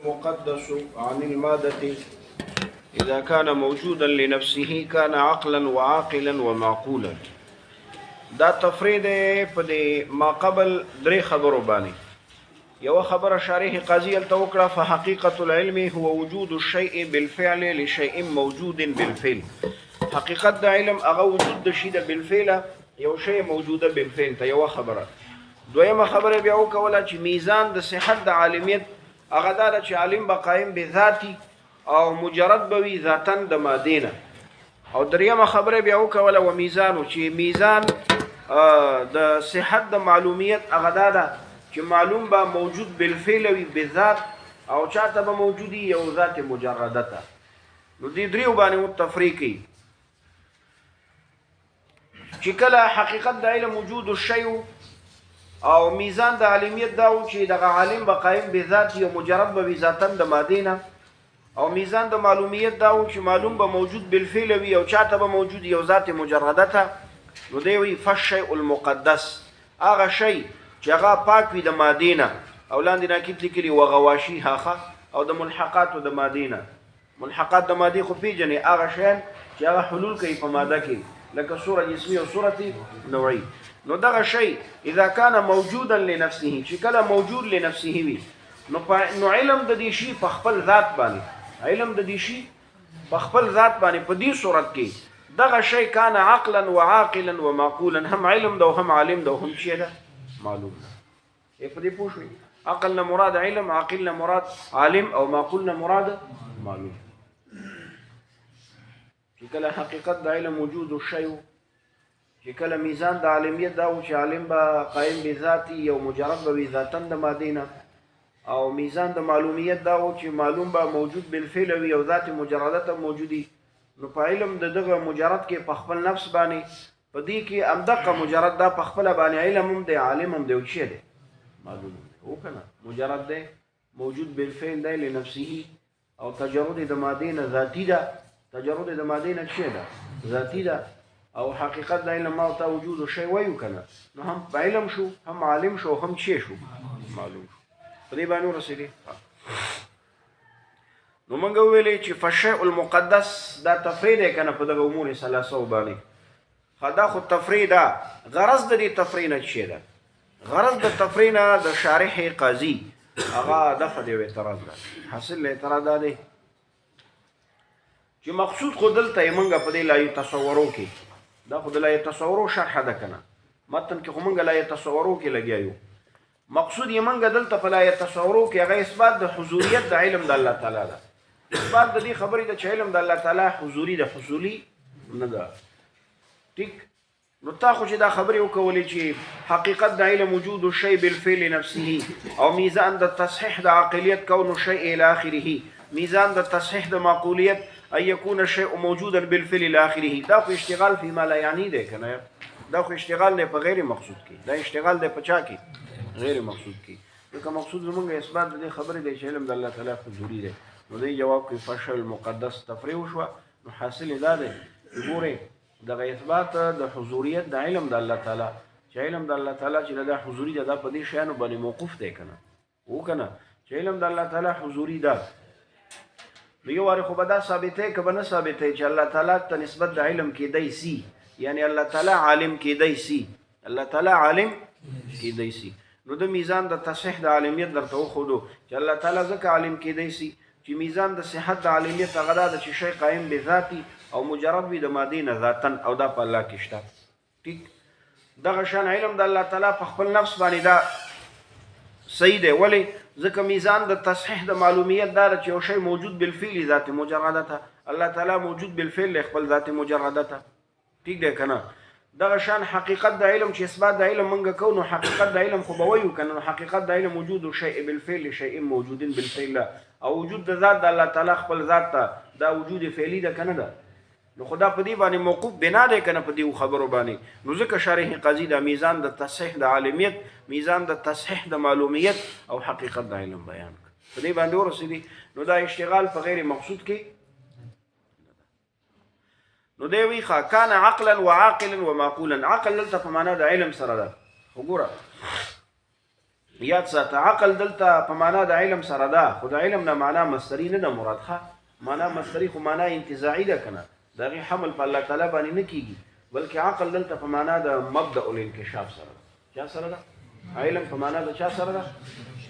المقدس عن المادة إذا كان موجودا لنفسه كان عقلا وعاقلا ومعقولا. دا تفرید په دې ما قبل درې خبرو باندې. یو خبره شارح قاضي التوکړه فحقیقة العلم هو وجود الشيء بالفعل لشيء موجود بالفعل. حقیقت د علم هغه وجود د شی د بالفعل یو شی موجوده بالفعل ته یو خبره. دویمه خبره بیا وکوله چې میزان د صحت د عالمیت هغه دا چې عالم به قائم به ذاتی او مجرد به وي ذاتاً د مادینه. او دریمه خبره بیا وکوله و میزان چې میزان د صحت د معلومیت هغه دا چې معلوم به موجود بالفعل وي بذات او چاته به موجودی یو ذات مجرده ته. نو دې دریو باندې تفریقی چې کله حقیقت د علم وجود الشیء او میزان د عالمیت دا و چې دغه عالم به قائم به ذات یو مجرد به ذاتاً د مادینه او میزان د معلومیت دا و چې معلوم به موجود بالفعل وي او چاته به موجود یو ذات مجرده ته. نو دی وی فالشیء المقدس هغه شی چې هغه پاک وي د مادینه او لاندې ناکید لیکلي و غواشي هاخه او د ملحقات د مادینه. ملحقات د مادي خو پیژنې هغه شیان چې هغه حلول کوي په ماده کې لکه صوره جسمی او صورت نوعی. نو دغه شی اذا كان موجودا لنفسه چې کله موجود لنفسه وي نو علم د دې شی په خپل ذات باندې علم د دې شی په خپل ذات باندې په دې صورت کې دغه شی کان عقلا وعاقلا ومعقولا هم علم ده هم عالم ده هم شی ده معلوم ده. په دې پوښوي عقل نه مراد علم عاقل نه مراد عالم او معقول نه مراد معلوم. چې کله حقیقت د علم وجود الشی چې کله میزان د عالمیت دا و چې عالم به قائم به ذاتی یو مجرد به وي ذاتاً د مادینه او میزان د معلومیت دا و چې معلوم به موجود بالفعل وي او ذات مجرده ته موجودی. نو په علم د دغه مجرد کې په خپل نفس باندې په دې کې امدقه مجرد دا په خپل باندې علم هم دی عالم هم دی او شی دی معلوم دی او کنه مجرد دی موجود بالفعل دی لنفسه او تجرد د مادینه ذاتی ده تجرد د مادینه شی ده ذاتی ده او حقیقت د علم ما ته وجود شی وایو کنه. نو هم علم شو هم عالم شو هم شی شو معلوم شو. په دې باندې رسېږي. نو موږ ویلې چې فالشیء المقدس دا تفرید کنه په دغه امور ثلاثه باندې. خدا خو تفرید غرض د دې تفرید نه شي ده. غرض د تفرید نه د شارح قاضي هغه دغه دی اعتراض ده. حاصل اعتراض ده چې مقصود خو دلته موږ په دې لا تصورو کې دا خو د لا تصورو شرح ده کنه متن کې خو موږ لا تصورو کې لګیایو. مقصود یې موږ دلته په لا تصورو کې هغه اثبات د حضوریت د علم د الله تعالی ده. اثبات د دې خبرې د چې علم د الله تعالی حضوري ده حصولي نه ده. ټیک نو تا خو چې دا خبرې وکولې چې حقیقت د علم وجود الشی بالفعل نفسه او میزان د تصحیح د عقلیت کون الشیء الى اخره میزان د تصحیح د معقولیت ان يكون الشيء موجودا بالفعل الى اخره. دا خو اشتغال فيما لا يعني ده کنه دا خو اشتغال نه په غیر مقصود کې دا اشتغال ده په چا کې غیر مقصود کې. دا مقصود زمونږ اثبات د خبرې د علم د الله تعالی حضوري ده. نو دی جواب کې فالشیء المقدس تفریح شو. نو حاصل دا ده ګوره دغه اثبات د حضوریت د علم د الله تعالی چې علم د الله تعالی چې د حضوري ده په دې شیانو باندې موقوف دی کنه او کنه چې علم د الله تعالی حضوري ده. نو یو واره خو به دا ثابته که به نه ثابته چې الله تعالی ته نسبت د علم کېدی سي یعنی الله تعالی عالم کېدی سي الله تعالی عالم کېدی سي. نو د میزان د تصحیح د عالمیت درته وښودو چې الله تعالی ځکه عالم کېدی سي چې میزان د صحت د عالمیت هغه دا چې شی قائم به ذاتی او مجرد وي د مادینه ذاتن او دا په الله کې شته. ټیک دغه شان علم د الله تعالی په خپل نفس باندې دا صحیح دی. ولی ځکه میزان د تصحیح د معلومیت دا چې یو شی موجود بالفعل ذات مجرده ته الله تعالی موجود بالفعل خپل ذات مجرده ته. ټیک دی کنه. دغه شان حقیقت د علم چې اثبات د علم منګه کو نو حقیقت د علم خو به وایو کنه حقیقت د علم وجود شیء بالفعل شیء موجود بالفعل او وجود د ذات د الله تعالی خپل ذات ته دا وجود فعلی ده کنه ده. نو خدا په دې باندې موقوف بنا ده کنه په دې خبرو باندې. نو ځکه شارح قاضي د میزان د تصحیح د عالمیت میزان د تصحیح د معلومیت او حقیقت د علم بیان په دې باندې ورسېدي. نو دا اشتغال په غیر مقصود کې نو دی وی ښه کان عقلا وعاقلا ومعقولا. عقل دلته په معنا د علم سره ده. وګوره یاد ساته عقل دلته په معنا د علم سره ده، خو د علم نه معنا مصدري نه ده مراد. ښه معنا مصدري خو معنا انتزاعي ده که نه، د هغې حمل په الله تعالی باندې نه کېږي، بلکې عقل دلته په معنا د مبدأ الانکشاف سره ده. چا سره ده؟ علم په معنا د چا سره ده؟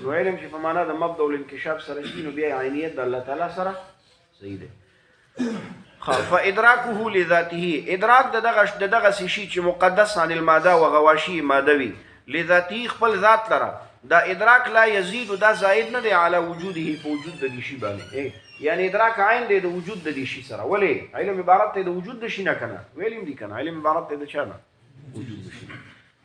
نو علم چې په معنا د مبدأ الانکشاف سره شي نو بیا عینیت د الله تعالی سره صحیح دی. فادراکه لذاته، ادراک د دغه شي چې مقدس عن الماده و غواشی ماده وي، لذاته خپل ذات لره، دا ادراک لا یزید، دا زائد نه دی علی وجوده په وجود د دې شي باندې. یعنی ادراک عین دی د وجود د دې شي سره. ولې علم عبارت دی د وجود د شي نه کنه، ویلیم دي کنه علم عبارت دی د چا نه؟ وجود د شي.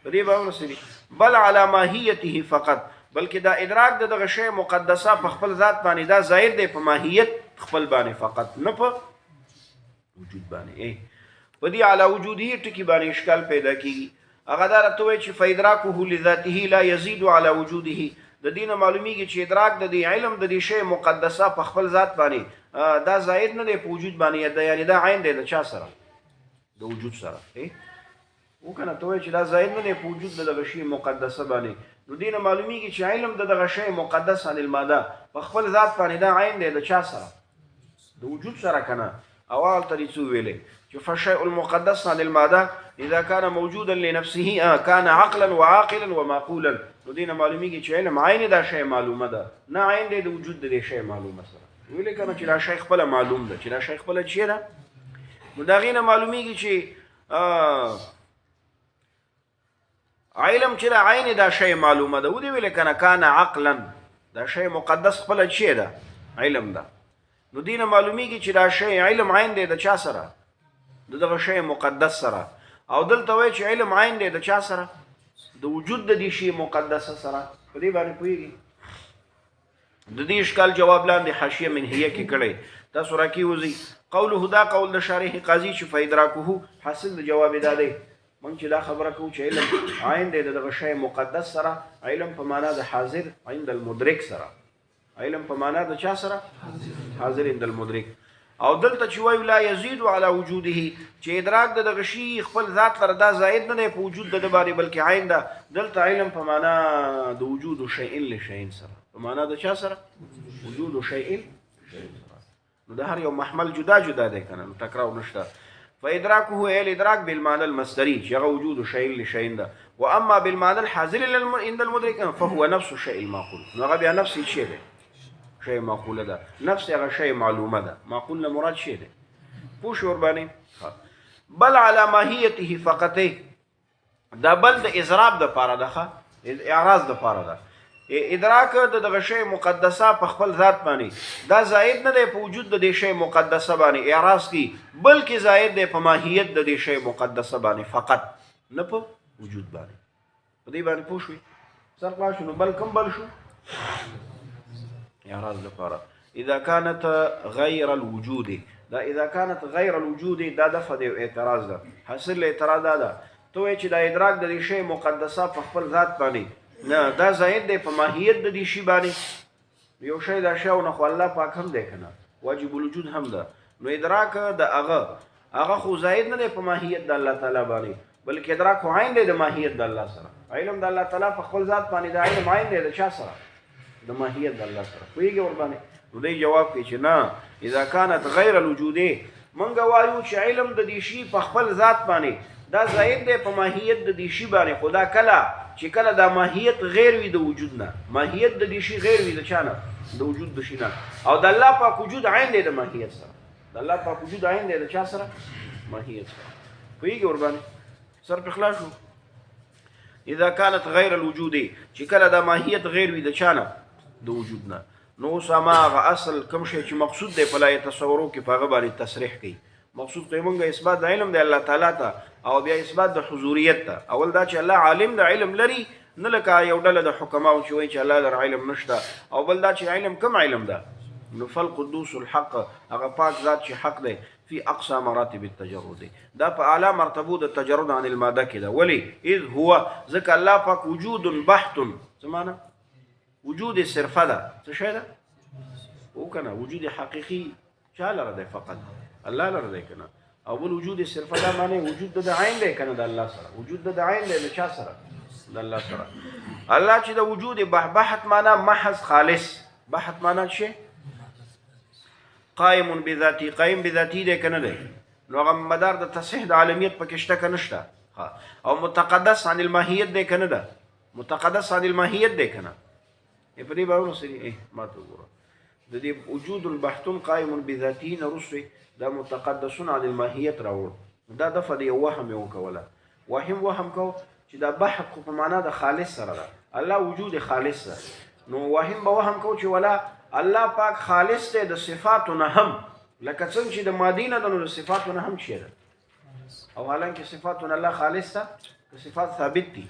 په دې باور سره بل علی ماهیته فقط، بلکې دا ادراک د دغه شی مقدسه په خپل ذات باندې دا زائد دی په ماهیت خپل باندې فقط، نه په وجود باندې. په دې علی وجوده ټکی باندې اشکال پیدا کیږي. هغه دا راته وایي چې فادراکه لذاته لا یزید علی وجوده، د دینه معلومیږي چې ادراک د دې علم د دې شی مقدسه په خپل ذات باندې دا زائد نه دی په وجود باندې، یعنی دا عین دی د چا سره؟ د وجود سره. وکنه ته وایي چې دا زائد نه دی په وجود د دغه شی مقدسه باندې، نو دینه معلومیږي چې علم د دغه شی مقدس عن الماده په خپل ذات باندې دا عین دی د چا سره؟ د وجود سره کنه. اول طریقو ویلې چې فالشيء المقدس عن الماده اذا كان موجودا لنفسه كان عقلا وعاقلا ومعقولا، نو دینه معلومیږي چې علم عین دا شی معلومه ده، نه عین دی د وجود د شی معلومه سره. ویلې کنه چې دا شی خپل معلوم ده، چې دا شی خپل چی ده، نو دا غینه معلومیږي چې علم چې دا عین دا شی معلومه ده. و دې ویلې کنه کان عقلا، دا شی مقدس خپل چی ده؟ علم ده. نو دینه معلومیږي چې دا شی علم عین دی د چا سره؟ د دغه شی مقدس سره. او دلته وایي چې علم عین دی د چا سره؟ د وجود د دې شی مقدس سره. په دې باندې پوهیږي؟ د دې اشکال جواب لاندې حاشیه منهیه کې کړی، تاسو راکې وځي. قوله دا قول د شارح قاضي چې فادراکه، حاصل د جواب دا دی مونږ چې دا خبره کوو چې علم عین دی د دغه شی مقدس سره، علم په معنا د حاضر عند المدرک سره، علم په معنا د چا سره؟ حاضر عند المدرک. او دلته چې وایو لا یزید علی وجوده، چې ادراک د دغه شی خپل ذات لره دا زائد نه دی په وجود د باندې بلکې عین ده. دلته علم په معنا د وجود شیء لشیء سره، په معنا د چا سره؟ وجود شیء سره. نو د هر یو محمل جدا جدا دی کنه، نو تکرار نشته. فادراکه ای الادراک بالمعنى المصدري چې هغه وجود شیء لشیء ده، واما بالمعنى الحاضر عند المدرك فهو نفس الشيء المعقول، نو هغه بیا نفس شی دی، شی معقوله ده، نفس هغه شی معلومه ده، معقول نه مراد شی دی. پوه شو ور باندې؟ بل علی ماهیته فقط، دا بل د اضراب د پاره ده، اعراض د پاره ده. ادراک د دغه شی مقدسه په خپل ذات باندې دا زائد نه دی په وجود د دې شی مقدسه باندې اعراض کی، بلکې زائد دی په ماهیت د دې شی مقدسه باندې فقط، نه په وجود باندې. په دې باندې پوه شوي؟ سر خلاص شو. نو بل کوم بل شو؟ اعراض لپاره اذا كانت غير الوجود، دا اذا كانت غير الوجود دا دفع دی اعتراض ده. حاصل اعتراض ده ته وایي چې دا ادراک د دې شی مقدسه په خپل ذات باندې نه، دا زائد دی په ماهیت د دې شی باندې. یو شی دا شی نه خو الله پاک هم دی کنه، واجب الوجود هم ده. نو ادراک د هغه خو زائد نه دی په ماهیت د الله تعالی باندې، بلکې ادراک خو عین دی د ماهیت د الله سره. علم د الله تعالی په خپل ذات باندې دا علم عین دی د چا سره؟ د ماهیت د الله سره. پوهیږي ور باندې؟ نو دی جواب کوي چې نه، اذا كانت غیر الوجود، منګه وایو چې علم د دې شی په خپل ذات باندې دا زائد دی په ماهیت د دې شی باندې، خدا کله چې کله دا ماهیت غیر وي د وجود نه، ماهیت د دې شی غیر وي د چا نه؟ د وجود د شی نه. او د الله پاک وجود عین دی د ماهیت سره، د الله پاک وجود عین دی د چا سره؟ ماهیت سره. پوهیږي ور باندې؟ سر په خلاص شو. اذا كانت غیر الوجود، چې کله دا ماهیت غیر وي د چا نه؟ د وجود نه. نو سماغه اصل کوم شی چې مقصود دی په لا تصورو کې په هغه باندې تصریح کوي. مقصود کوي مونږه اثبات د علم د الله تعالی ته، او بیا اثبات د حضوریت ته. اول دا چې الله عالم د علم لري، نه لکه یو ډله د حکماو چې وایي چې الله در علم نشته. او بل دا چې علم کوم علم ده؟ نو فالقدوس الحق، هغه پاک ذات چې حق دی، فی اقصى مراتب التجرد، دا په اعلی مرتبو د تجرد عن الماده کې ده. ولی؟ اذ هو، ځکه الله پاک وجود بحت، څه معنی؟ وجود صرفه ده. څه شی ده؟ وکنه وجود حقیقي چا لره دی؟ فقط الله لره دی کنه. او بل وجود صرفه ده معنی وجود د عین دی کنه د الله سره، وجود د عین دی د چا سره؟ د الله سره. الله چې د وجود بحت معنا محض خالص، بحت معنا شي قائم بذاتی، قائم بذاتی دی کنه دی، نو هغه مدار د تصحیح د عالمیت پکې شته که نشته. او متقدس عن الماهیت دی کنه ده، متقدس عن الماهیت دی کنه. په دې باور سره ما ته وګوره د دې وجود البحتون قائم بذاتی نه رسوي دا متقدسون عن الماهیت راوړ، دا دفعه د یو وهم یې وکوله. وهم کو چې دا بحث خو په معنا د خالص سره ده، الله وجود خالص ده، نو وهم کو چې ولا الله پاک خالص دی د صفاتو نه هم، لکه څنګه چې د مادینه د نو صفاتو نه هم شي ده، او حالانکه صفاتو نه الله خالص ده، صفات ثابت دي،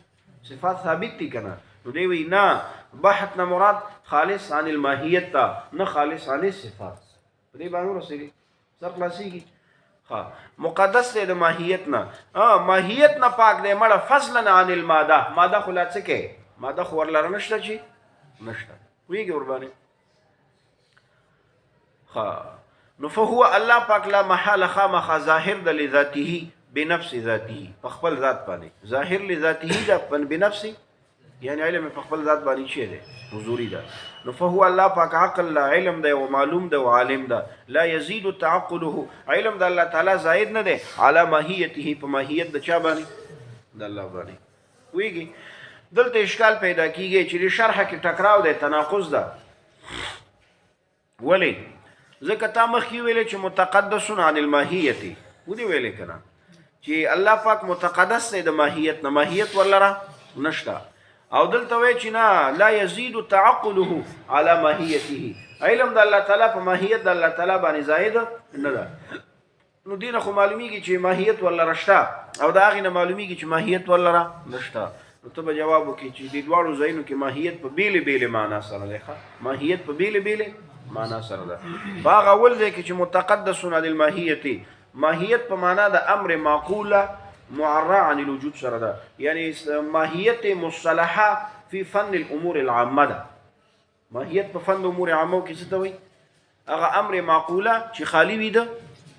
صفات ثابت دي کنه. نو دی وی نه بحث نه مراد خالص عن الماهیت تا، نه خالص عن الصفات. په دې باندې ورسېږي سر خلاصېږي. مقدس دی د ماهیت نه، ماهیت نه پاک دی مړه فضلا عن الماده. ماده خو لا څه کوي، ماده خو ورلره نشته چې نشته، پوهېږي ورباندې. نو فهو الله پاک لا محاله خامخا ظاهر د لذاته بنفس ذاته، په خپل ذات باندې ظاهر لذاته ده بنفسه، یعنی علم په خپل ذات باندې شی دی حضوري ده. نو فهو الله پاک عقل لا علم ده او معلوم ده او عالم ده، لا يزيد تعقله، علم ده الله تعالی زائد نه ده علی ماهیته، په ماهیت د چا باندې د الله باندې. ویږي دلته اشکال پیدا کیږي چې شرح کې ټکراو ده، تناقض ده. ولی ځکه تا مخکې ویلې چې متقدسون عن الماهیت، ودې ویلې کنه چې الله پاک متقدس دی د ماهیت نه، ماهیت ولره نشته. او دلته وی چې نه لا يزيد تعقله على ماهیته، علم د الله تعالی په ماهیت د الله تعالی باندې زائد نه ده. نو دینه خو معلومیږي چې ماهیت ولره شته، او دا هغې نه معلومیږي چې ماهیت ولره نشته. نو ته به جواب وکړي چې د دواړو ځایونو کې ماهیت په بیلې بیلې معنا سره دی، ماهیت په بیلې بیلې معنا سره ده. په هغه اول ځای کې چې متقدسون عن الماهیت، ماهیت په معنا د امر معقوله معرى عن الوجود سره ده، یعنی ماهیت مصطلحه فی فن الامور العامه ده. ماهیت په فن امور عامه کې څه ته وایي؟ هغه امر معقوله چې خالی وي د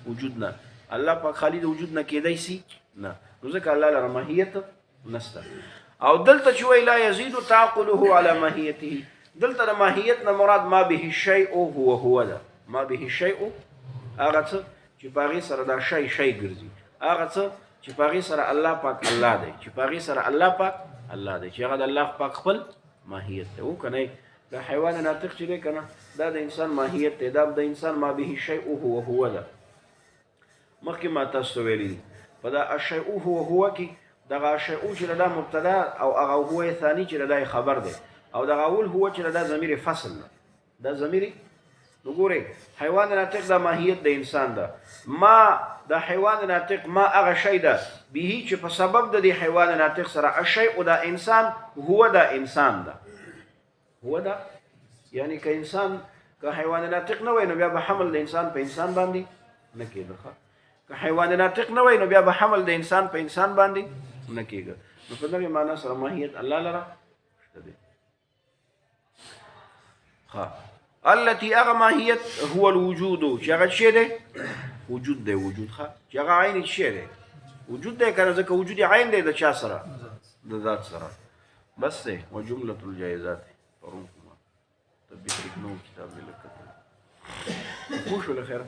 وجود نه. الله پاک خالی د وجود نه کېدای شي نه، نو ځکه الله لره ماهیت نشته. او دلته چې وایي لا یزيد تعقله على ماهیته، دلته د ماهیت نه مراد ما به الشیء هو ده. ما به الشیء هغه څه چې په هغې سره دا شی ګرځي، هغه څه چې په هغې سره الله پاک الله دی، چې په هغې سره الله پاک الله دی، چې هغه د الله پاک خپل ماهیت دی. او که نه د حیوان ناطق چې دی که نه، دا د انسان ماهیت دی، دا د انسان ما به الشیء هو ده. مخکې ما تاسو ته ویلي دي په دا الشیء هو کې دغه الشیء چې دا مبتدا او هغه هو ثاني چې دا خبر دی، او دغه اول هو چې دا ضمیر فصل ده، دا ضمیر. نو ګورئ حیوان ناطق دا ماهیت د انسان ده، ما د حیوان ناطق ما هغه شی ده به چې په سبب د دې حیوان ناطق سره الشیء دا انسان هو دا انسان ده، هو دا یعنی که انسان که حیوان ناطق نه وای نو بیا به حمل د انسان په انسان باندې نه کېده. که حیوان ناطق نه وای نو بیا به حمل د انسان په انسان باندې نه کېږي. نو په دغه معنا سره ماهیت الله لره شته دی. التي اغه ماهیت هو الوجود، چې هغه شی دی وجود دی، وجود چې هغه عین شی دی وجود دی کنه، ځکه وجود عین دی د چا سره؟ د ذات سره. بس دی وجمله الجایزات پرون کومه تطبیق نو کتاب لیکل خوش ول خیر.